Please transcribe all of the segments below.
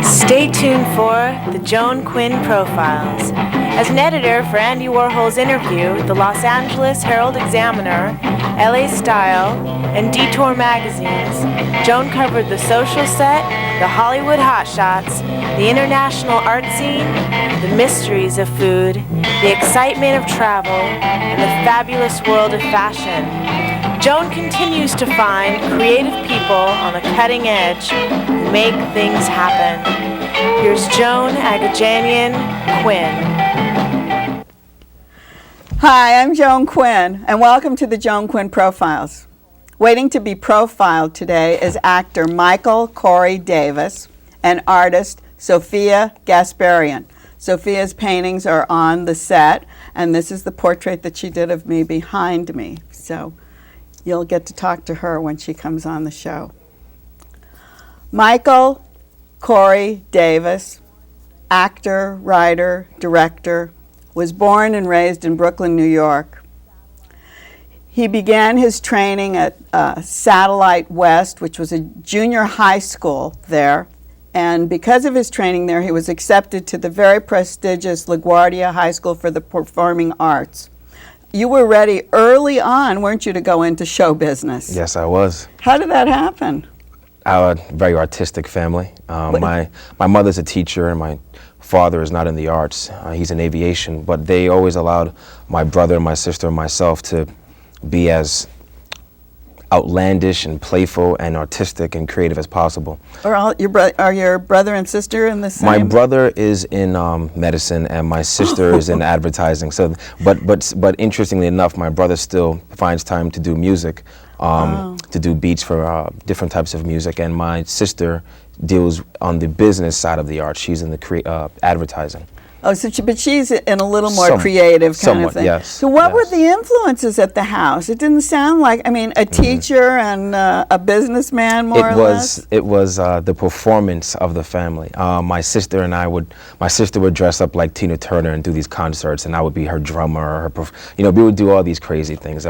Stay tuned for the Joan Quinn Profiles. As an editor for Andy Warhol's Interview, the Los Angeles Herald-Examiner, LA Style, and Detour magazines, Joan covered the social set, the Hollywood hotshots, the international art scene, the mysteries of food, the excitement of travel, and the fabulous world of fashion. Joan continues to find creative people on the cutting edge who make things happen. Here's Joan Agajanian Quinn. Hi, I'm Joan Quinn, and welcome to the Joan Quinn Profiles. Waiting to be profiled today is actor Michael Cory Davis and artist Sofia Gasparian. Sophia's paintings are on the set, and this is the portrait that she did of me behind me. So you'll get to talk to her when she comes on the show. Michael Cory Davis, actor, writer, director, was born and raised in Brooklyn, New York. He began his training at Satellite West, which was a junior high school there. And because of his training there, he was accepted to the very prestigious LaGuardia High School for the Performing Arts. You were ready early on, weren't you, to go into show business? Yes, I was. How did that happen? Our very artistic family. My mother's a teacher and my father is not in the arts. He's in aviation, but they always allowed my brother, my sister, and myself to be as outlandish and playful and artistic and creative as possible. Are your brother and sister in the same? My brother is in medicine and my sister is in advertising. So, but interestingly enough, my brother still finds time to do music, to do beats for different types of music, and my sister deals on the business side of the art. She's in the advertising. Oh, so but she's in a little more creative kind of thing. Yes. So what were the influences at the house? It didn't sound like, I mean, a teacher and a businessman, more or less? It was the performance of the family. My sister would dress up like Tina Turner and do these concerts, and I would be her drummer, we would do all these crazy things.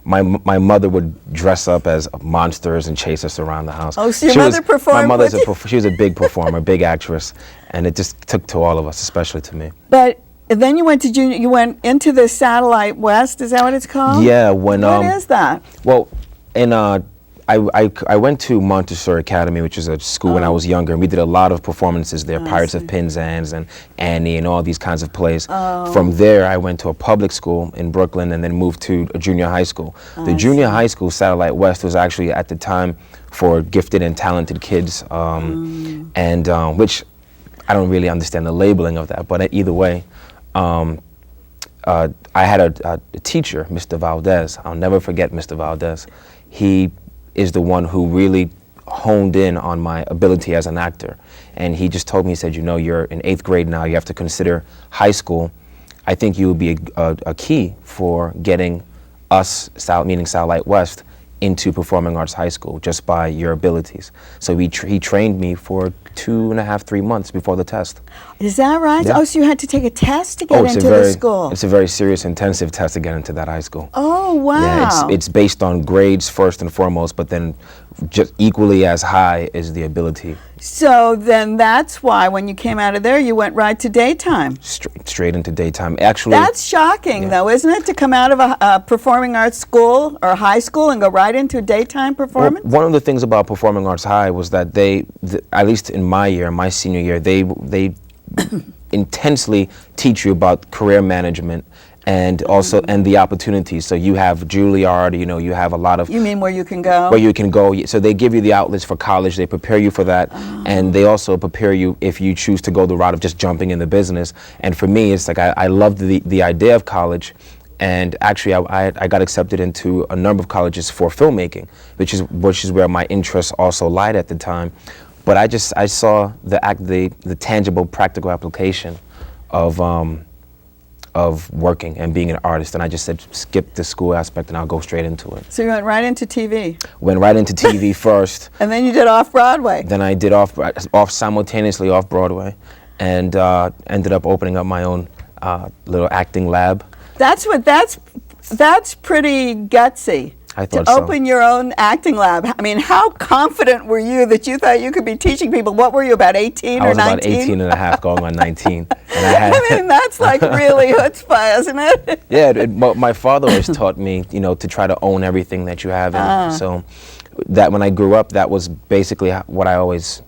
My mother would dress up as monsters and chase us around the house. Oh, so your mother performed? My mother's she was a big performer, big actress, and it just took to all of us, especially to me. But then you went to you went into the Satellite West. Is that what it's called? Yeah. What is that? Well, I went to Montessori Academy, which is a school when I was younger, and we did a lot of performances there, Pirates of Penzance and Annie and all these kinds of plays. From there, I went to a public school in Brooklyn and then moved to a junior high school. The junior high school, Satellite West, was actually at the time for gifted and talented kids, and which I don't really understand the labeling of that, but either way, I had a teacher, Mr. Valdez. I'll never forget Mr. Valdez. He is the one who really honed in on my ability as an actor. And he just told me, he said, you're in 8th grade now, you have to consider high school. I think you would be a key for getting us, meaning Satellite West, into performing arts high school just by your abilities. So he trained me for 2.5, 3 months before the test. Is that right? Yeah. Oh, so you had to take a test to get into the school? It's a very serious, intensive test to get into that high school. Oh, wow. Yeah, it's based on grades first and foremost, but then just equally as high is the ability. So then that's why when you came out of there, you went right to daytime. Straight into daytime. Actually, that's shocking, though, isn't it, to come out of a performing arts school or high school and go right into daytime performance? Well, one of the things about Performing Arts High was that at least in my year, my senior year, they intensely teach you about career management and also and the opportunities. So you have Juilliard, you have a lot of. You mean where you can go? Where you can go. So they give you the outlets for college. They prepare you for that, and they also prepare you if you choose to go the route of just jumping in the business. And for me, it's like I loved the idea of college. And actually, I got accepted into a number of colleges for filmmaking, which is where my interests also lied at the time. But I saw the tangible, practical application of working and being an artist, and I just said, skip the school aspect and I'll go straight into it. So you went right into TV? Went right into TV first. And then you did off-Broadway? Then I did simultaneously off-Broadway, and ended up opening up my own little acting lab. That's pretty gutsy. I thought to so. open your own acting lab. I mean, how confident were you that you thought you could be teaching people? What were you, about 18 or 19? I was about 18 and a half, going on 19. And I had, I mean, that's like really chutzpah, isn't it? Yeah, my father always taught me, you know, to try to own everything that you have. And so that when I grew up, that was basically what I always,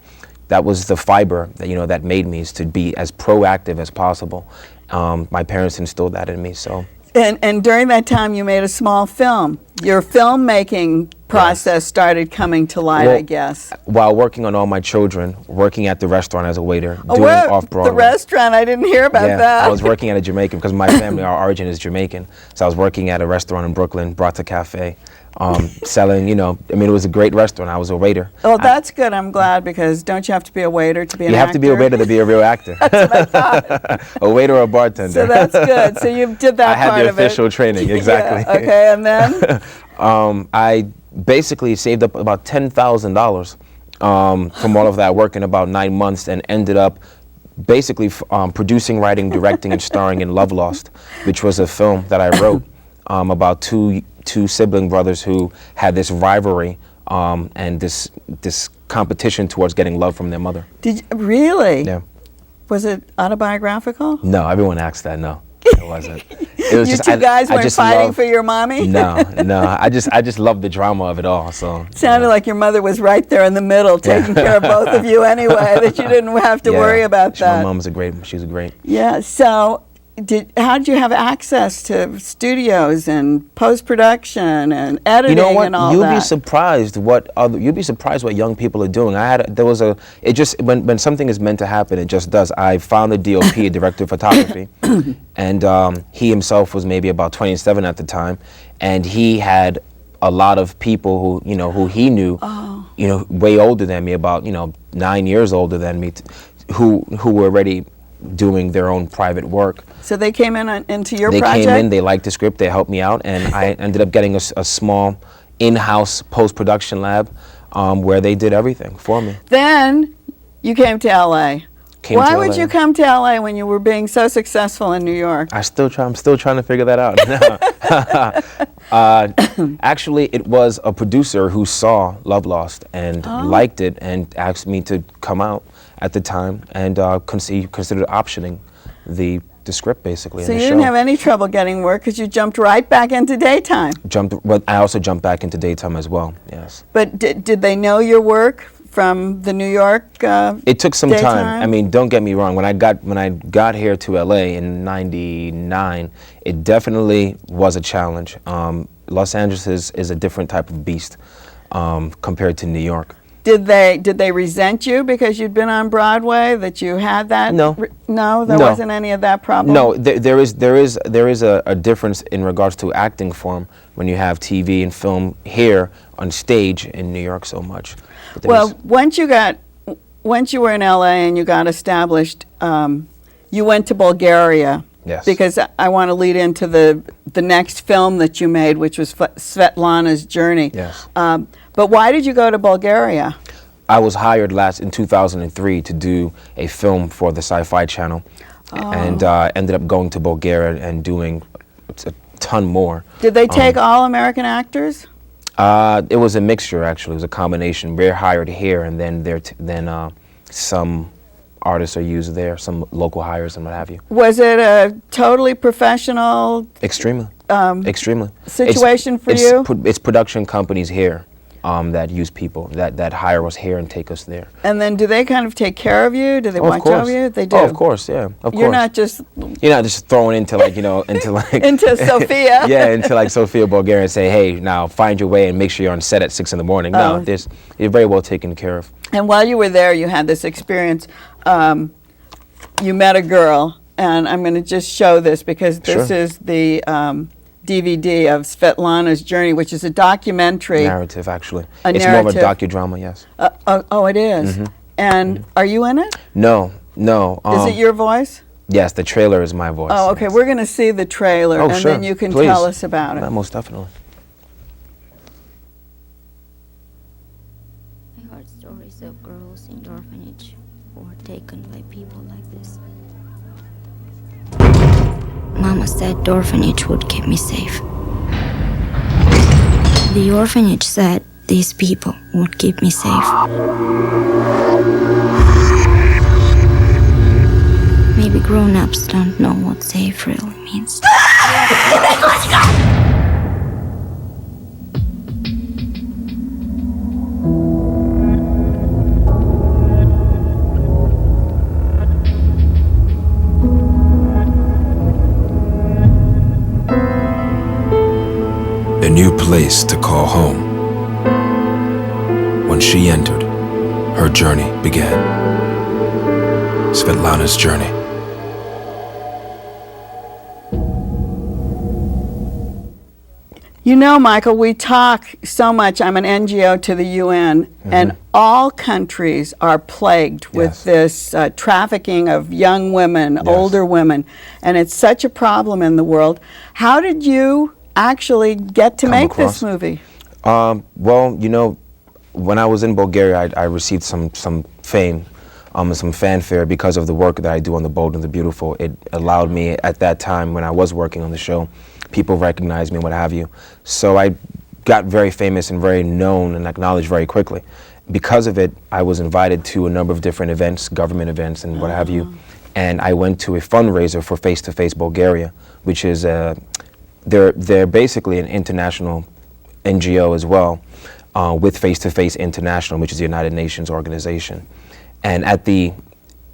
that was the fiber that, you know, that made me, is to be as proactive as possible. My parents instilled that in me, so. And during that time, you made a small film. Your filmmaking process started coming to light, Well, I guess. While working on All My Children, working at the restaurant as a waiter, Oh, doing where? off-Broadway. The restaurant, I didn't hear about Yeah, that. I was working at a Jamaican, because my family, our origin is Jamaican. So I was working at a restaurant in Brooklyn, Brata Cafe, selling, you know, I mean, it was a great restaurant. I was a waiter. Oh, that's good. I'm glad, because don't you have to be a waiter to be an You actor? have to be a waiter to be a real actor. That's what I thought. A waiter or a bartender. So that's good. So you did that I had part the of it. official training, exactly. Yeah, okay, and then? I basically saved up about $10,000 from all of that work in about 9 months, and ended up basically producing, writing, directing, and starring in Love Lost, which was a film that I wrote about two sibling brothers who had this rivalry and this competition towards getting love from their mother. Did you, really? Yeah. Was it autobiographical? No, everyone asks that. No, it wasn't. It was You just, two guys I weren't just fighting love- for your mommy? No. I just love the drama of it all. So Sounded like your mother was right there in the middle, taking care of both of you anyway, that you didn't have to worry about My that. mom was she's a great. Yeah, so how did you have access to studios and post-production and editing You know what? and all You'd that? be surprised what young people are doing. When something is meant to happen, it just does. I found a DOP, a director of photography, and he himself was maybe about 27 at the time, and he had a lot of people who he knew, way older than me, about 9 years older than me, who were already doing their own private work. So they came into your They project? came in, they liked the script, they helped me out, and I ended up getting a small in-house post-production lab where they did everything for me. Then you came to L.A. Why would LA. you come to L.A. when you were being so successful in New York? I'm still trying to figure that out. Actually, it was a producer who saw Love Lost and liked it and asked me to come out at the time, and considered optioning the script, basically. So in you the didn't show. have any trouble getting work because you jumped right back into daytime. But I also jumped back into daytime as well. Yes. But did they know your work from the New York It took some daytime? time. I mean, don't get me wrong. When I got here to LA in '99, it definitely was a challenge. Los Angeles is a different type of beast compared to New York. Did they resent you because you'd been on Broadway, that you had that? No. No, there No. wasn't any of that problem? No, there is a difference in regards to acting form when you have TV and film here on stage in New York so much. But Well, once you were in LA and you got established, you went to Bulgaria. Yes. Because I want to lead into the next film that you made, which was Svetlana's Journey. Yes. But why did you go to Bulgaria? I was hired in 2003 to do a film for the Sci-Fi Channel, and ended up going to Bulgaria and doing a ton more. Did they take all American actors? It was a mixture, actually. It was a combination. We're hired here, and then some artists are used there, some local hires and what have you. Was it a totally professional Extremely. Extremely. situation for you? It's production companies here that use people, that hire us here and take us there. And then do they kind of take care of you? Do they watch course. over you? They do. Oh, of course, yeah. Of You're course. not just You're not just thrown into into Sofia. Yeah, into like Sofia, Bulgaria, and say, hey, now find your way and make sure you're on set at 6 in the morning. Oh. No, you're very well taken care of. And while you were there, you had this experience. You met a girl, and I'm going to just show this because this Sure. is the DVD of Svetlana's Journey, which is a documentary. Narrative, actually. A It's narrative. more of a docudrama, yes. Oh, it is. And are you in it? No. Is it your voice? Yes, the trailer is my voice. Oh, okay. yes. We're going to see the trailer, Oh, and sure. then you can Please. tell us about it. Most definitely. I heard stories of girls in the orphanage who were taken by people like this. Mama said the orphanage would keep me safe. The orphanage said these people would keep me safe. Maybe grown-ups don't know what safe really means. A new place to call home. When she entered, her journey began. Svetlana's journey. You know, Michael, we talk so much. I'm an NGO to the UN, and all countries are plagued with this trafficking of young women, older women, and it's such a problem in the world. How did you actually get to make this movie? Well, you know, when I was in Bulgaria, I received some fame, some fanfare because of the work that I do on The Bold and the Beautiful. It allowed me, at that time when I was working on the show, people recognized me, what have you. So I got very famous and very known and acknowledged very quickly. Because of it, I was invited to a number of different events, government events and what have you. And I went to a fundraiser for Face to Face Bulgaria, which is they're basically an international NGO as well, with Face to Face International, which is the United Nations organization. And at the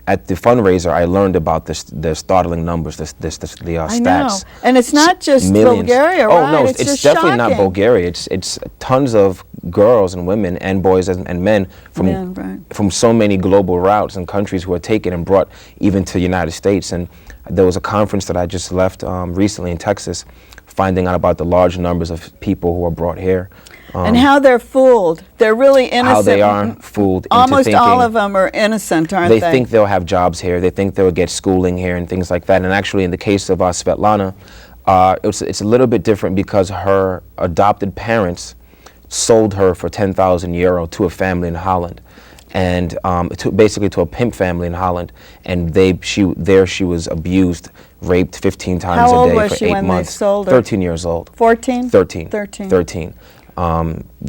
fundraiser, I learned about the startling numbers, the stats. I know, and it's not just millions. Bulgaria, oh, right? no, it's it's just definitely not shocking. Bulgaria. It's tons of girls and women and boys and men from so many global routes and countries who are taken and brought even to the United States. And there was a conference that I just left recently in Texas, finding out about the large numbers of people who are brought here. And how they're fooled. They're really innocent. How they are fooled into Almost thinking, all of them are innocent, aren't they? They think they'll have jobs here. They think they'll get schooling here and things like that. And actually, in the case of Svetlana, it's a little bit different because her adopted parents sold her for 10,000 euro to a family in Holland, and basically to a pimp family in Holland. And she was abused, raped 15 times How a old day was for she 8 when months. they sold her? 13 years old. 14? 13. 13. 13.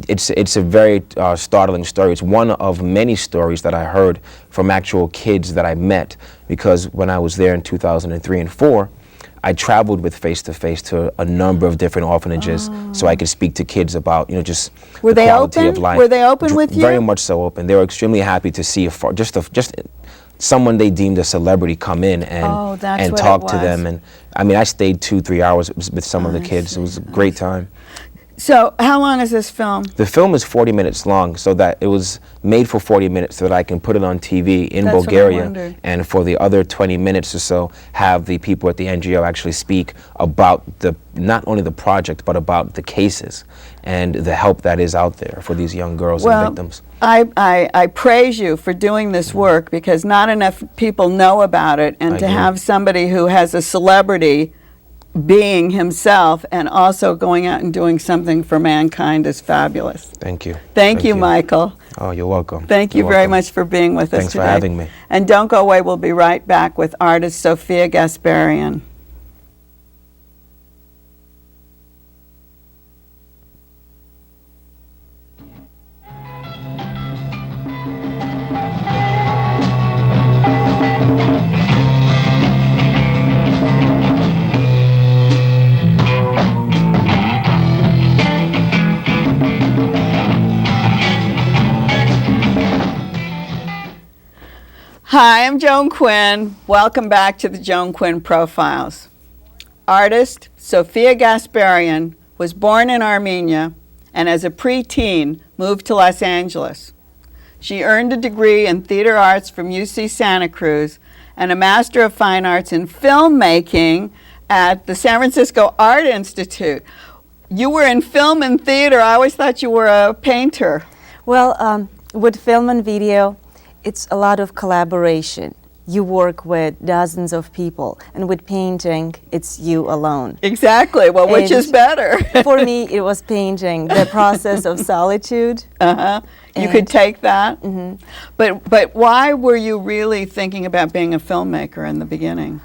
It's a very startling story. It's one of many stories that I heard from actual kids that I met, because when I was there in 2003 and 4, I traveled with Face to Face to a number of different orphanages, so I could speak to kids about, just Were the they quality open? of life. Were they open with you? Very much so open. They were extremely happy to see just someone they deemed a celebrity come in and talk to them. And I mean, I stayed 2-3 hours with some of the kids. It was a great time. So how long is this film? The film is 40 minutes long, so that it was made for 40 minutes so that I can put it on TV in That's Bulgaria, what I wondered. and for the other 20 minutes or so have the people at the NGO actually speak about not only the project but about the cases and the help that is out there for these young girls and victims. I praise you for doing this work, because not enough people know about it, and to have somebody who has a celebrity being himself and also going out and doing something for mankind is fabulous. Thank you. Thank you, Michael. Oh, you're welcome. Thank you very much for being with us Thanks today. for having me. And don't go away. We'll be right back with artist Sofia Gasparian. Hi, I'm Joan Quinn. Welcome back to the Joan Quinn Profiles. Artist Sofia Gasparian was born in Armenia and as a preteen moved to Los Angeles. She earned a degree in theater arts from UC Santa Cruz and a Master of Fine Arts in filmmaking at the San Francisco Art Institute. You were in film and theater. I always thought you were a painter. Well, with film and video, it's a lot of collaboration. You work with dozens of people, and with painting, it's you alone. Exactly. Well, which is better? For me, it was painting, the process of solitude. You could take that. But why were you really thinking about being a filmmaker in the beginning?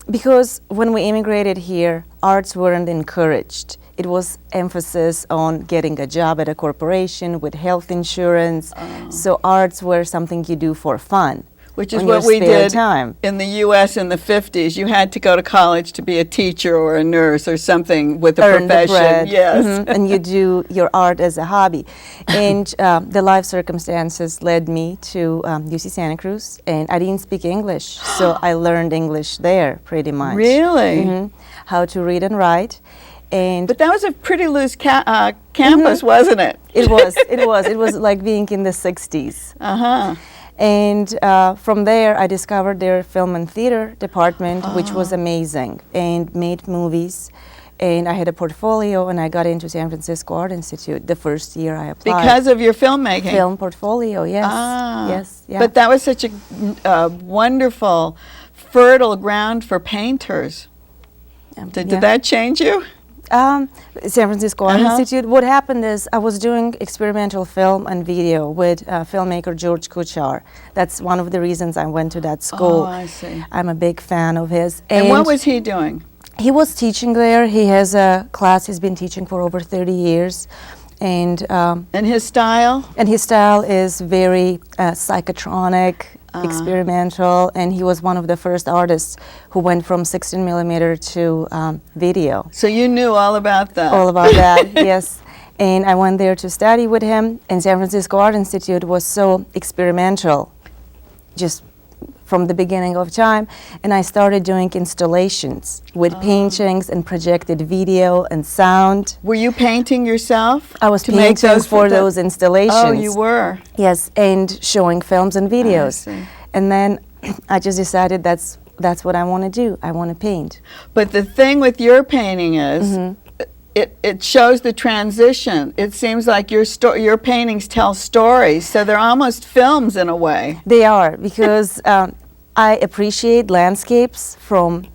Because when we immigrated here, arts weren't encouraged. it was emphasis on getting a job at a corporation with health insurance. So arts were something you do for fun. Which is on what your we spare did time. in the U.S. in the 50s. You had to go to college to be a teacher or a nurse or something with a Earn the profession. bread. Yes. And you do your art as a hobby. And the life circumstances led me to UC Santa Cruz, and I didn't speak English, so I learned English there pretty much. Really? How to read and write. And But that was a pretty loose campus, wasn't it? it was like being in the 60s. Uh-huh. And from there, I discovered their film and theater department, which was amazing, and made movies. And I had a portfolio, and I got into San Francisco Art Institute the first year I applied. Because of your filmmaking? Film portfolio, yes. Ah. Yes, yeah. But that was such a wonderful, fertile ground for painters. Did that change you? San Francisco Art Institute. What happened is I was doing experimental film and video with filmmaker George Kuchar. That's one of the reasons I went to that school. Oh, I see. I'm a big fan of his. And what was he doing? He was teaching there. He has a class he's been teaching for over 30 years. And his style? And his style is very psychotronic, experimental, and he was one of the first artists who went from 16 millimeter to video. So you knew all about that? All about that, yes. And I went there to study with him, and San Francisco Art Institute was so experimental, just from the beginning of time, and I started doing installations with paintings and projected video and sound. Were you painting yourself? I was painting for those installations. Oh, you were? Yes, and showing films and videos. I see. And then I just decided that's what I want to do. I want to paint. But the thing with your painting is it shows the transition. It seems like your paintings tell stories, so they're almost films in a way. They are, because I appreciate landscapes from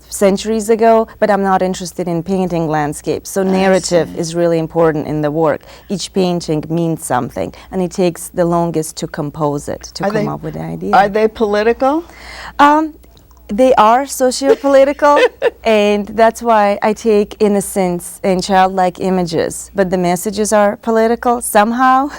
centuries ago, but I'm not interested in painting landscapes. So narrative is really important in the work. Each painting means something, and it takes the longest to compose it, to come up with the idea. Are they political? They are socio-political, and that's why I take innocence and childlike images. But the messages are political somehow.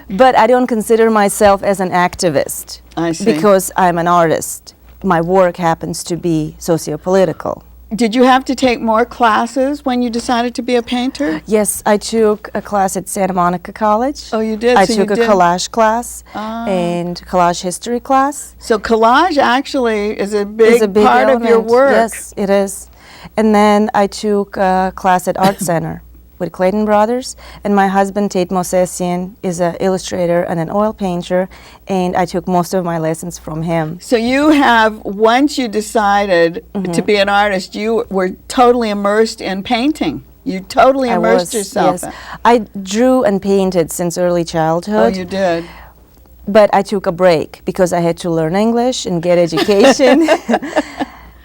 But I don't consider myself as an activist. I see. Because I'm an artist. My work happens to be socio-political. Did you have to take more classes when you decided to be a painter? Yes, I took a class at Santa Monica College. Oh, you did? I took a collage class and collage history class. So collage actually is a big part element of your work. Yes, it is. And then I took a class at Art Center with Clayton Brothers, and my husband Tate Mosesian is an illustrator and an oil painter, and I took most of my lessons from him. So you have, once you decided to be an artist, you were totally immersed in painting. You totally immersed yourself. Yes. I drew and painted since early childhood. Oh, you did. But I took a break because I had to learn English and get education.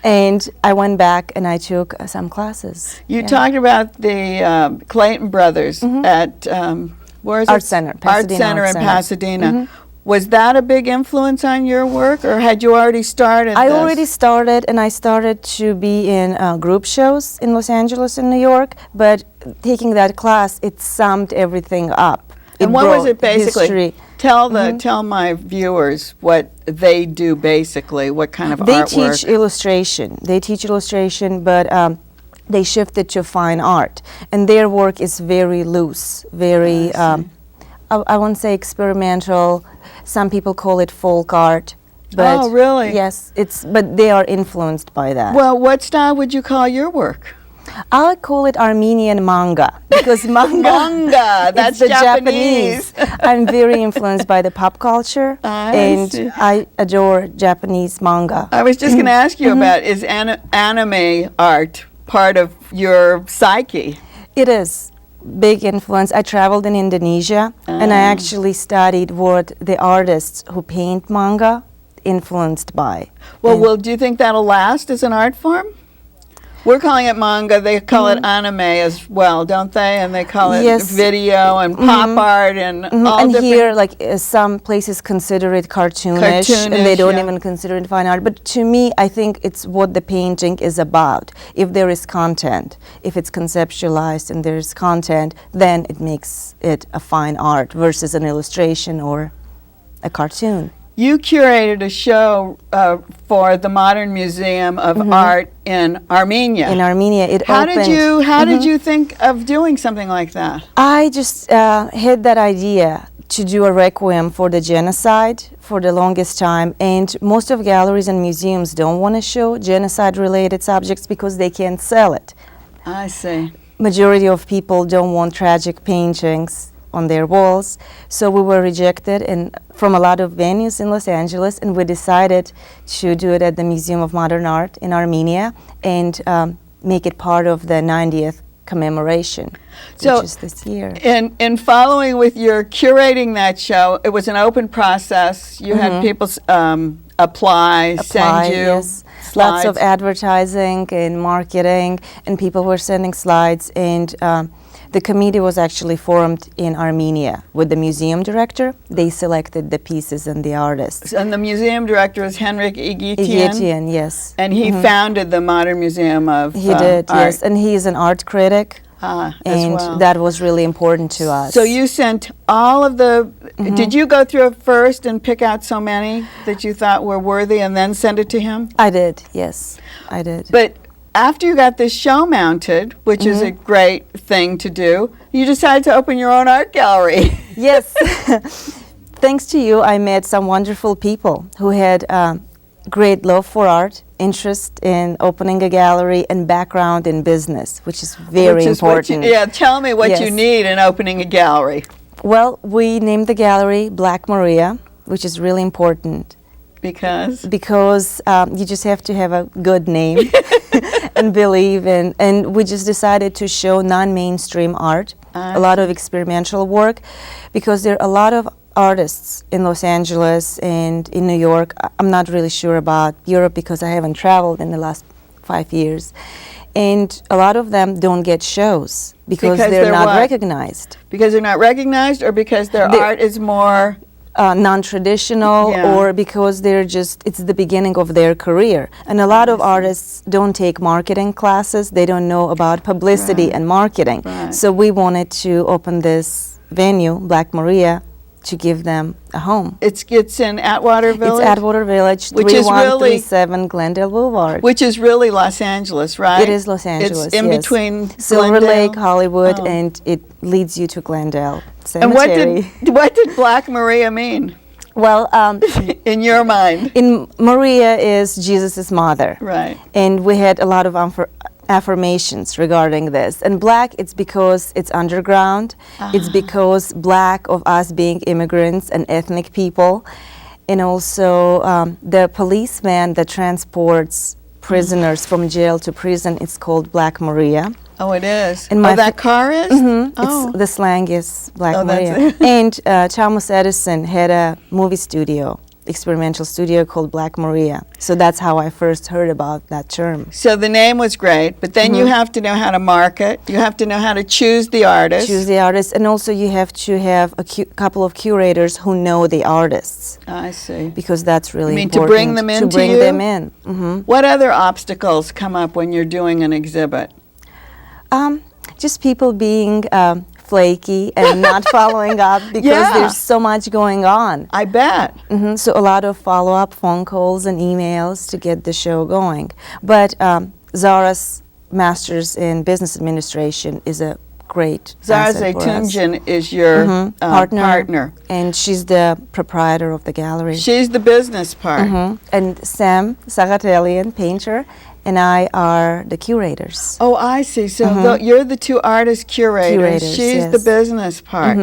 And I went back and I took some classes. You talked about the Clayton Brothers at, where is it? Art Center, Art Center in Pasadena. Was that a big influence on your work, or had you already started I this? already started, and I started to be in group shows in Los Angeles and New York, but taking that class, it summed everything up. And what was it basically? History. Tell my viewers what they do basically, what kind of They artwork. teach illustration. They teach illustration, but they shifted to fine art. And their work is very loose, very, I won't say experimental. Some people call it folk art. But oh, really? Yes, but they are influenced by that. Well, what style would you call your work? I call it Armenian manga, because manga, that's the Japanese. I'm very influenced by the pop culture, and I adore Japanese manga. I was just going to ask you about, is anime art part of your psyche? It is. Big influence. I traveled in Indonesia, and I actually studied what the artists who paint manga influenced by. Well, do you think that'll last as an art form? We're calling it manga. They call it anime as well, don't they? And they call it Yes. video and pop art and all And different. here, like some places consider it cartoonish, and they Cartoonish, don't yeah. even consider it fine art. But to me, I think it's what the painting is about. If there is content, if it's conceptualized and there's content, then it makes it a fine art versus an illustration or a cartoon. You curated a show for the Modern Museum of Art in Armenia. In Armenia, it How opened. did you think of doing something like that? I just had that idea to do a requiem for the genocide for the longest time, and most of galleries and museums don't want to show genocide-related subjects because they can't sell it. I see. Majority of people don't want tragic paintings on their walls, so we were rejected from a lot of venues in Los Angeles, and we decided to do it at the Museum of Modern Art in Armenia and make it part of the 90th commemoration, So, which is this year. In following with your curating that show, it was an open process. You had people apply, send you Yes. slides. Lots of advertising and marketing, and people were sending slides, and the committee was actually formed in Armenia with the museum director. They selected the pieces and the artists. And the museum director is Henrik Igitian. Igitian, yes. And he founded the Modern Museum of He did, Art. yes. And he is an art critic, As and well. that was really important to us. So you sent all of the, did you go through it first and pick out so many that you thought were worthy and then send it to him? I did, yes, I did. But after you got this show mounted, which is a great thing to do, you decided to open your own art gallery. Yes. Thanks to you, I met some wonderful people who had great love for art, interest in opening a gallery, and background in business, which is very Which is what you- important. tell me what you Yes. need in opening a gallery. Well, we named the gallery Black Maria, which is really important Because? because you just have to have a good name and believe in. And we just decided to show non-mainstream art, a lot of experimental work, because there are a lot of artists in Los Angeles and in New York. I'm not really sure about Europe because I haven't traveled in the last 5 years. And a lot of them don't get shows because Because they're they're not what? recognized. Because they're not recognized or because their They're- art is more... Non-traditional, Yeah. or because it's the beginning of their career. And a lot of artists don't take marketing classes. They don't know about publicity and marketing. Right. So we wanted to open this venue, Black Maria, to give them a home. It's in Atwater Village? It's Atwater Village, Which is really- 3137 Glendale Boulevard. Which is really Los Angeles, right? It is Los Angeles, It's in yes. between Silver Glendale- Lake, Hollywood, Oh. and it leads you to Glendale And Cemetery. what did Black Maria mean Well, in your mind? in Maria is Jesus' mother. Right. And we had a lot of affirmations regarding this. And black, it's because it's underground. It's because black of us being immigrants and ethnic people. And also the policeman that transports prisoners from jail to prison, it's called Black Maria. Oh, it is. And Oh, my that car is? Oh. It's, the slang is Black Oh, that's Maria. it. And Thomas Edison had a movie studio, experimental studio called Black Maria. So that's how I first heard about that term. So the name was great, but then you have to know how to market. You have to know how to choose the artist. Choose the artist, and also you have to have a couple of curators who know the artists, I see. because that's really You mean to important. bring them in to bring you? them in. What other obstacles come up when you're doing an exhibit? Just people being flaky and not following up because Yeah. there's so much going on. I bet. So a lot of follow-up phone calls and emails to get the show going. But Zara's master's in business administration is a great Zara asset for us. Zaytunjan is your partner. And she's the proprietor of the gallery. She's the business part. And Sam Sagatelian, painter, and I are the curators. Oh, I see. So you're the two artist curators. She's the yes. business part.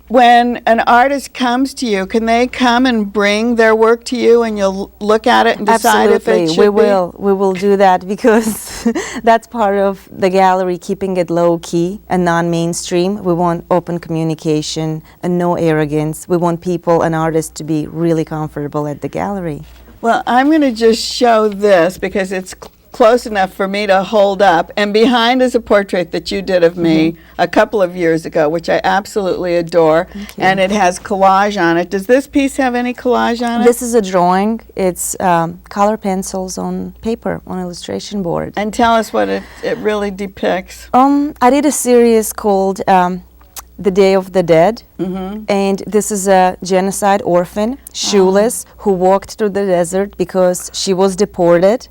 When an artist comes to you, can they come and bring their work to you, and you'll look at it and decide if it should we be? will. We will do that because that's part of the gallery, keeping it low key and non-mainstream. We want open communication and no arrogance. We want people and artists to be really comfortable at the gallery. Well, I'm going to just show this because it's close enough for me to hold up. And behind is a portrait that you did of me a couple of years ago, which I absolutely adore. And it has collage on it. Does this piece have any collage on it? This is a drawing. It's color pencils on paper, on illustration board. And tell us what it really depicts. I did a series called The Day of the Dead, and this is a genocide orphan, shoeless, who walked through the desert because she was deported,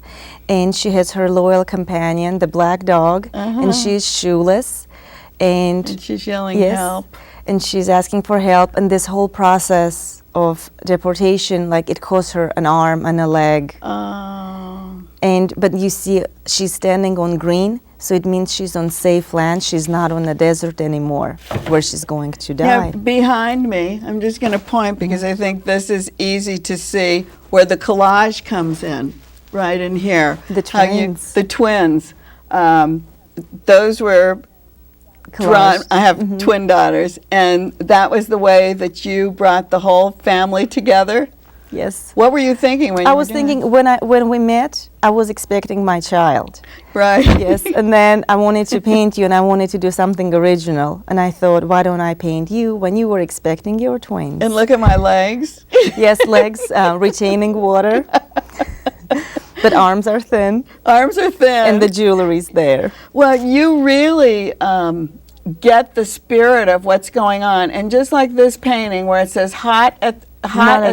and she has her loyal companion, the black dog, and she's shoeless, and she's yelling help. And she's asking for help, and this whole process of deportation, like it cost her an arm and a leg. But you see, she's standing on green, so it means she's on safe land. She's not on the desert anymore, where she's going to die. Yeah, behind me, I'm just going to point because I think this is easy to see where the collage comes in, right in here. The twins. The twins. Those were drawn. I have twin daughters, and that was the way that you brought the whole family together. Yes. What were you thinking when you I were was doing thinking when we met, I was expecting my child. Right. Yes, and then I wanted to paint you, and I wanted to do something original. And I thought, why don't I paint you when you were expecting your twins? And look at my legs. Yes, legs retaining water, but arms are thin. Arms are thin. And the jewelry's there. Well, you really get the spirit of what's going on. And just like this painting where it says hot at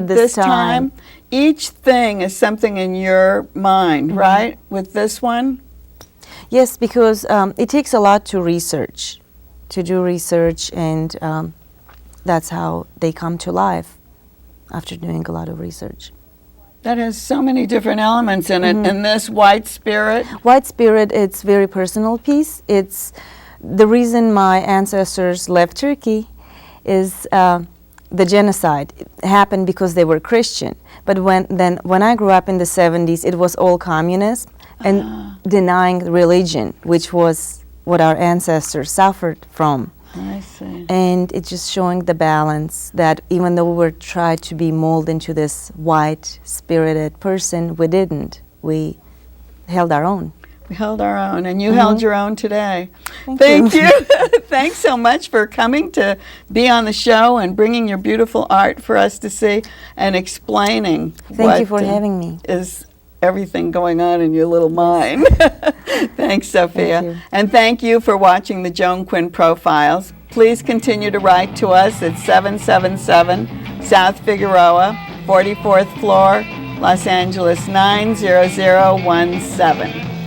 this time, each thing is something in your mind, right? With this one? Yes, because it takes a lot to research, to do research, and that's how they come to life after doing a lot of research. That has so many different elements in it. And this white spirit? White spirit, it's very personal piece. It's the reason my ancestors left Turkey is the genocide. It happened because they were Christian. But when I grew up in the 70s, it was all communist and denying religion, which was what our ancestors suffered from. I see. And it's just showing the balance that even though we were tried to be molded into this white, spirited person, we didn't. We held our own. We held our own, and you held your own today. Thank you. Thanks so much for coming to be on the show and bringing your beautiful art for us to see and explaining Thank you for having me. Is everything going on in your little mind. Thanks, Sophia. Thank you. And thank you for watching the Joan Quinn Profiles. Please continue to write to us at 777 South Figueroa, 44th floor, Los Angeles 90017.